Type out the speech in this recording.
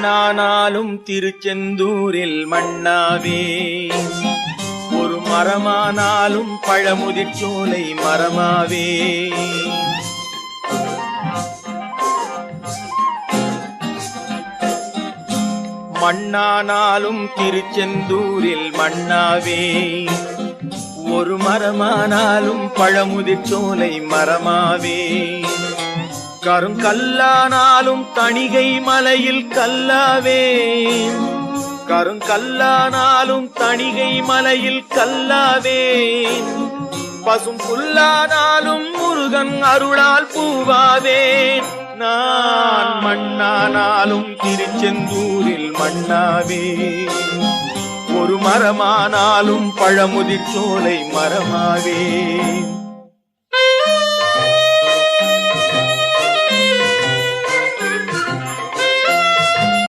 நானாலும் திருச்செந்தூரில் மண்ணாவே, ஒரு மரமானாலும் பழமுதிர்ச்சோலை மரமாவே. மண்ணானாலும் திருச்செந்தூரில் மண்ணாவே, ஒரு மரமானாலும் பழமுதிர்ச்சோலை மரமாவே. கருங்கல்லானாலும் தணிகை மலையில் கல்லாவே, கருங்கல்லானாலும் தணிகை மலையில் கல்லாவே. பசும் புல்லானாலும் முருகன் அருளால் பூவாவே. நான் மண்ணானாலும் திருச்செந்தூரில் மண்ணாவே, ஒரு மரமானாலும் பழமுதிர்ச்சோலை மரமாவே.